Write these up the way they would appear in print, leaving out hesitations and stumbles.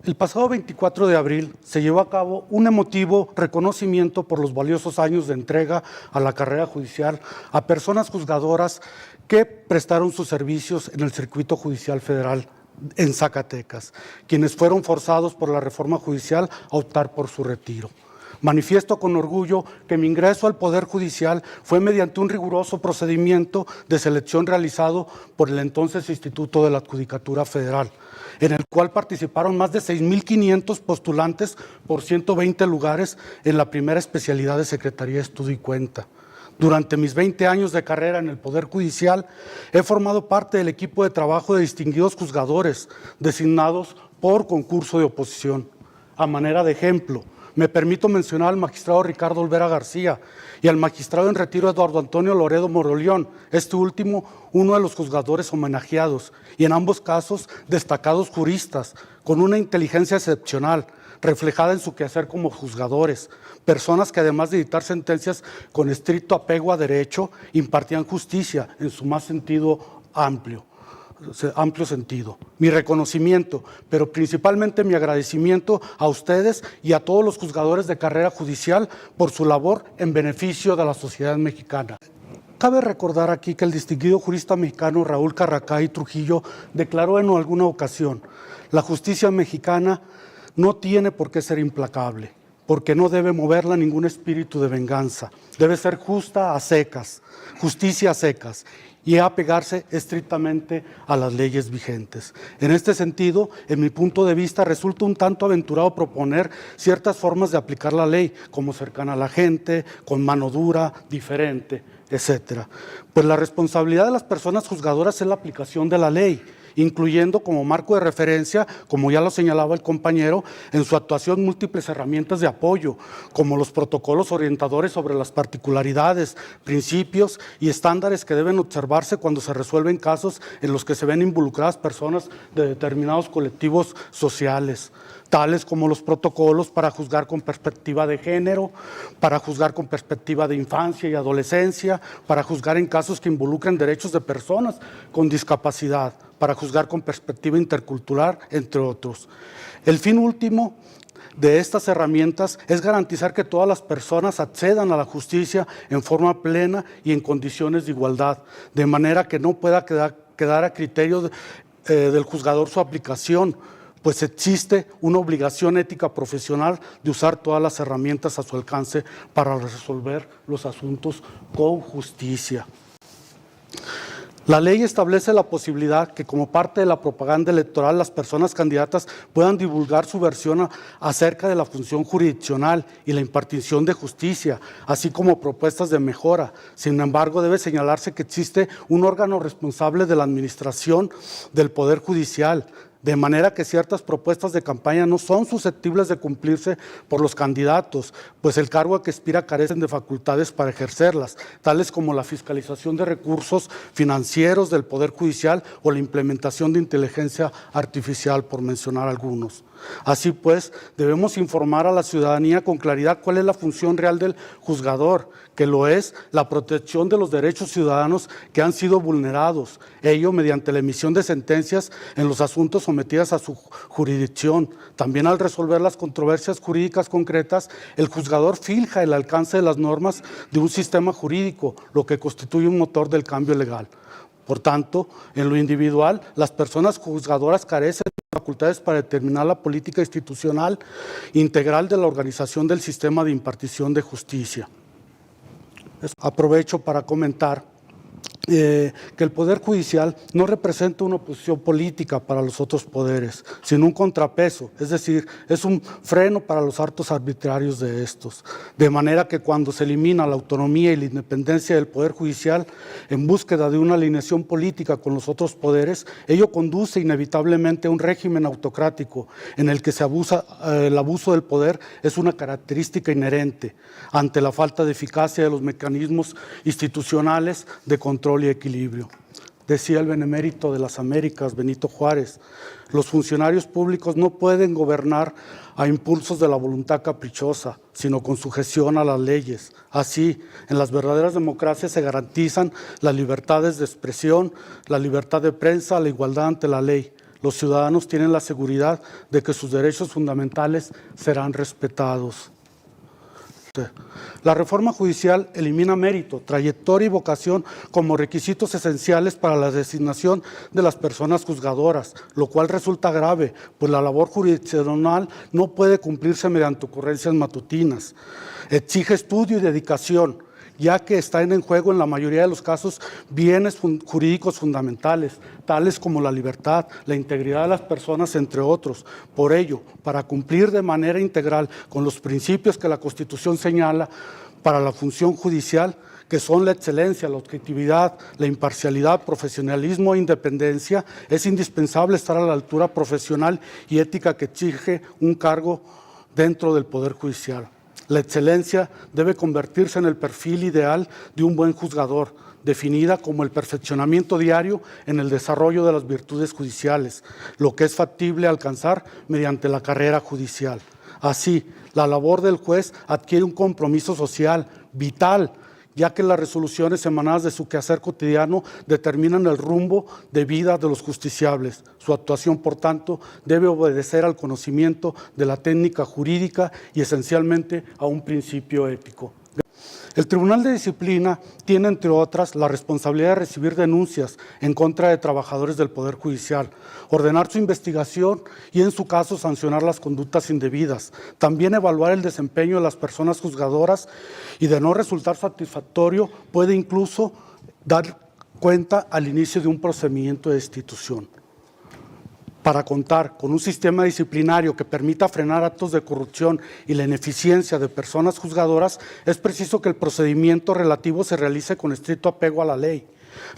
El pasado 24 de abril se llevó a cabo un emotivo reconocimiento por los valiosos años de entrega a la carrera judicial a personas juzgadoras que prestaron sus servicios en el Circuito Judicial Federal en Zacatecas, quienes fueron forzados por la reforma judicial a optar por su retiro. Manifiesto con orgullo que mi ingreso al Poder Judicial fue mediante un riguroso procedimiento de selección realizado por el entonces Instituto de la Judicatura Federal, en el cual participaron más de 6,500 postulantes por 120 lugares en la primera especialidad de Secretaría de Estudio y Cuenta. Durante mis 20 años de carrera en el Poder Judicial, he formado parte del equipo de trabajo de distinguidos juzgadores designados por concurso de oposición. A manera de ejemplo, me permito mencionar al magistrado Ricardo Olvera García y al magistrado en retiro Eduardo Antonio Loredo Moroleón, este último uno de los juzgadores homenajeados, y en ambos casos destacados juristas, con una inteligencia excepcional, reflejada en su quehacer como juzgadores, personas que además de dictar sentencias con estricto apego a derecho, impartían justicia en su más amplio sentido. Mi reconocimiento, pero principalmente mi agradecimiento a ustedes y a todos los juzgadores de carrera judicial por su labor en beneficio de la sociedad mexicana. Cabe recordar aquí que el distinguido jurista mexicano Raúl Carracay Trujillo declaró en alguna ocasión: la justicia mexicana no tiene por qué ser implacable, porque no debe moverla ningún espíritu de venganza. Debe ser justa a secas, justicia a secas, y apegarse estrictamente a las leyes vigentes. En este sentido, en mi punto de vista, resulta un tanto aventurado proponer ciertas formas de aplicar la ley, como cercana a la gente, con mano dura, diferente, etcétera. Pues la responsabilidad de las personas juzgadoras es la aplicación de la ley, incluyendo como marco de referencia, como ya lo señalaba el compañero, en su actuación múltiples herramientas de apoyo, como los protocolos orientadores sobre las particularidades, principios y estándares que deben observarse cuando se resuelven casos en los que se ven involucradas personas de determinados colectivos sociales, tales como los protocolos para juzgar con perspectiva de género, para juzgar con perspectiva de infancia y adolescencia, para juzgar en casos que involucren derechos de personas con discapacidad, para juzgar con perspectiva intercultural, entre otros. El fin último de estas herramientas es garantizar que todas las personas accedan a la justicia en forma plena y en condiciones de igualdad, de manera que no pueda quedar a criterio del juzgador su aplicación, pues existe una obligación ética profesional de usar todas las herramientas a su alcance para resolver los asuntos con justicia. La ley establece la posibilidad que, como parte de la propaganda electoral, las personas candidatas puedan divulgar su versión acerca de la función jurisdiccional y la impartición de justicia, así como propuestas de mejora. Sin embargo, debe señalarse que existe un órgano responsable de la administración del Poder Judicial, de manera que ciertas propuestas de campaña no son susceptibles de cumplirse por los candidatos, pues el cargo a que aspira carecen de facultades para ejercerlas, tales como la fiscalización de recursos financieros del Poder Judicial o la implementación de inteligencia artificial, por mencionar algunos. Así pues, debemos informar a la ciudadanía con claridad cuál es la función real del juzgador, que lo es la protección de los derechos ciudadanos que han sido vulnerados, ello mediante la emisión de sentencias en los asuntos sometidos a su jurisdicción. También al resolver las controversias jurídicas concretas, el juzgador fija el alcance de las normas de un sistema jurídico, lo que constituye un motor del cambio legal. Por tanto, en lo individual, las personas juzgadoras carecen de facultades para determinar la política institucional integral de la organización del sistema de impartición de justicia. Aprovecho para comentar que el Poder Judicial no representa una oposición política para los otros poderes, sino un contrapeso, es decir, es un freno para los actos arbitrarios de estos. De manera que cuando se elimina la autonomía y la independencia del Poder Judicial en búsqueda de una alineación política con los otros poderes, ello conduce inevitablemente a un régimen autocrático en el que el abuso del poder es una característica inherente ante la falta de eficacia de los mecanismos institucionales de control y equilibrio. Decía el benemérito de las Américas, Benito Juárez: los funcionarios públicos no pueden gobernar a impulsos de la voluntad caprichosa, sino con sujeción a las leyes. Así, en las verdaderas democracias se garantizan las libertades de expresión, la libertad de prensa, la igualdad ante la ley. los ciudadanos tienen la seguridad de que sus derechos fundamentales serán respetados. La reforma judicial elimina mérito, trayectoria y vocación como requisitos esenciales para la designación de las personas juzgadoras, lo cual resulta grave, pues la labor jurisdiccional no puede cumplirse mediante ocurrencias matutinas. Exige estudio y dedicación, ya que están en juego en la mayoría de los casos bienes jurídicos fundamentales, tales como la libertad, la integridad de las personas, entre otros. Por ello, para cumplir de manera integral con los principios que la Constitución señala para la función judicial, que son la excelencia, la objetividad, la imparcialidad, profesionalismo e independencia, es indispensable estar a la altura profesional y ética que exige un cargo dentro del Poder Judicial. La excelencia debe convertirse en el perfil ideal de un buen juzgador, definida como el perfeccionamiento diario en el desarrollo de las virtudes judiciales, lo que es factible alcanzar mediante la carrera judicial. Así, la labor del juez adquiere un compromiso social vital, ya que las resoluciones emanadas de su quehacer cotidiano determinan el rumbo de vida de los justiciables. Su actuación, por tanto, debe obedecer al conocimiento de la técnica jurídica y esencialmente a un principio ético. El Tribunal de Disciplina tiene, entre otras, la responsabilidad de recibir denuncias en contra de trabajadores del Poder Judicial, ordenar su investigación y, en su caso, sancionar las conductas indebidas. También evaluar el desempeño de las personas juzgadoras y, de no resultar satisfactorio, puede incluso dar cuenta al inicio de un procedimiento de destitución. Para contar con un sistema disciplinario que permita frenar actos de corrupción y la ineficiencia de personas juzgadoras, es preciso que el procedimiento relativo se realice con estricto apego a la ley,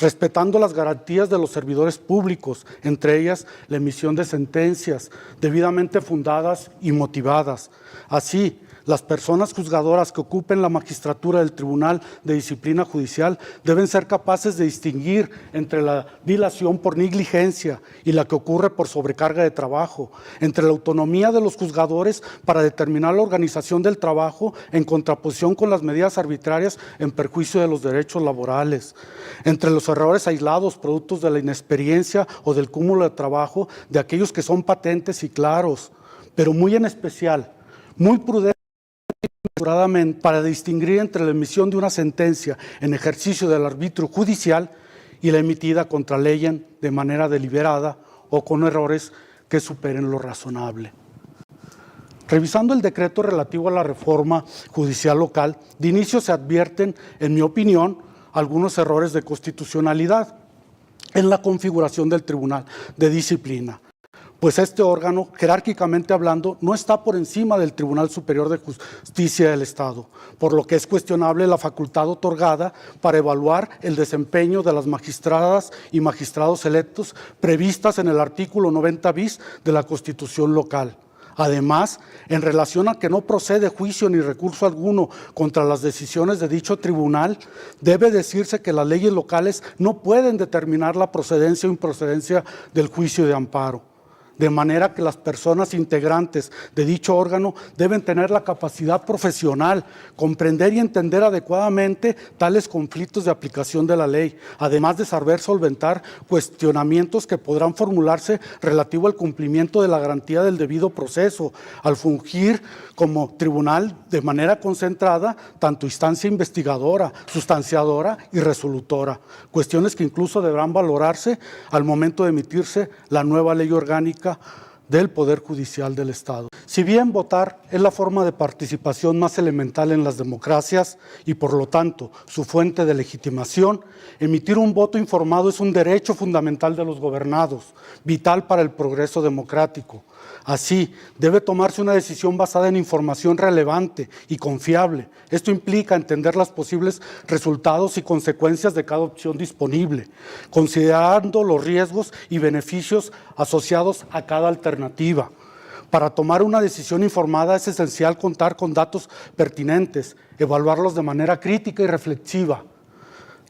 respetando las garantías de los servidores públicos, entre ellas la emisión de sentencias debidamente fundadas y motivadas. Así, las personas juzgadoras que ocupen la magistratura del Tribunal de Disciplina Judicial deben ser capaces de distinguir entre la dilación por negligencia y la que ocurre por sobrecarga de trabajo, entre la autonomía de los juzgadores para determinar la organización del trabajo en contraposición con las medidas arbitrarias en perjuicio de los derechos laborales, entre los errores aislados productos de la inexperiencia o del cúmulo de trabajo de aquellos que son patentes y claros, pero muy en especial, muy prudentes, para distinguir entre la emisión de una sentencia en ejercicio del arbitrio judicial y la emitida contra ley de manera deliberada o con errores que superen lo razonable. Revisando el decreto relativo a la reforma judicial local, de inicio se advierten, en mi opinión, algunos errores de constitucionalidad en la configuración del Tribunal de Disciplina, pues este órgano, jerárquicamente hablando, no está por encima del Tribunal Superior de Justicia del Estado, por lo que es cuestionable la facultad otorgada para evaluar el desempeño de las magistradas y magistrados electos previstas en el artículo 90 bis de la Constitución local. Además, en relación a que no procede juicio ni recurso alguno contra las decisiones de dicho tribunal, debe decirse que las leyes locales no pueden determinar la procedencia o improcedencia del juicio de amparo, de manera que las personas integrantes de dicho órgano deben tener la capacidad profesional, comprender y entender adecuadamente tales conflictos de aplicación de la ley, además de saber solventar cuestionamientos que podrán formularse relativo al cumplimiento de la garantía del debido proceso, al fungir como tribunal de manera concentrada, tanto instancia investigadora, sustanciadora y resolutora, cuestiones que incluso deberán valorarse al momento de emitirse la nueva ley orgánica del Poder Judicial del Estado. Si bien votar es la forma de participación más elemental en las democracias y por lo tanto su fuente de legitimación, emitir un voto informado es un derecho fundamental de los gobernados, vital para el progreso democrático. Así, debe tomarse una decisión basada en información relevante y confiable. Esto implica entender los posibles resultados y consecuencias de cada opción disponible, considerando los riesgos y beneficios asociados a cada alternativa. Para tomar una decisión informada es esencial contar con datos pertinentes, evaluarlos de manera crítica y reflexiva.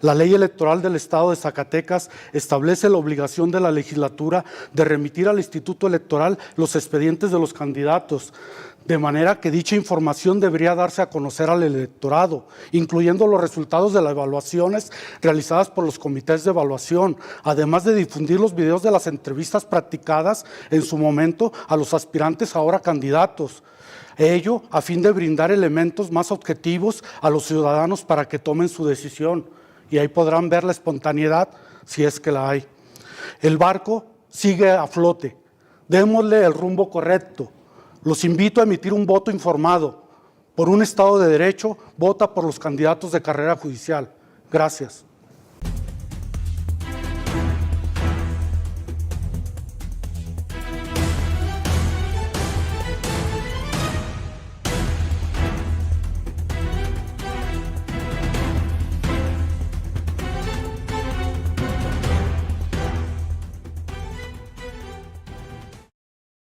La ley electoral del Estado de Zacatecas establece la obligación de la legislatura de remitir al Instituto Electoral los expedientes de los candidatos, de manera que dicha información debería darse a conocer al electorado, incluyendo los resultados de las evaluaciones realizadas por los comités de evaluación, además de difundir los videos de las entrevistas practicadas en su momento a los aspirantes ahora candidatos. Ello a fin de brindar elementos más objetivos a los ciudadanos para que tomen su decisión. Y ahí podrán ver la espontaneidad si es que la hay. El barco sigue a flote. Démosle el rumbo correcto. Los invito a emitir un voto informado. Por un Estado de Derecho, vota por los candidatos de carrera judicial. Gracias.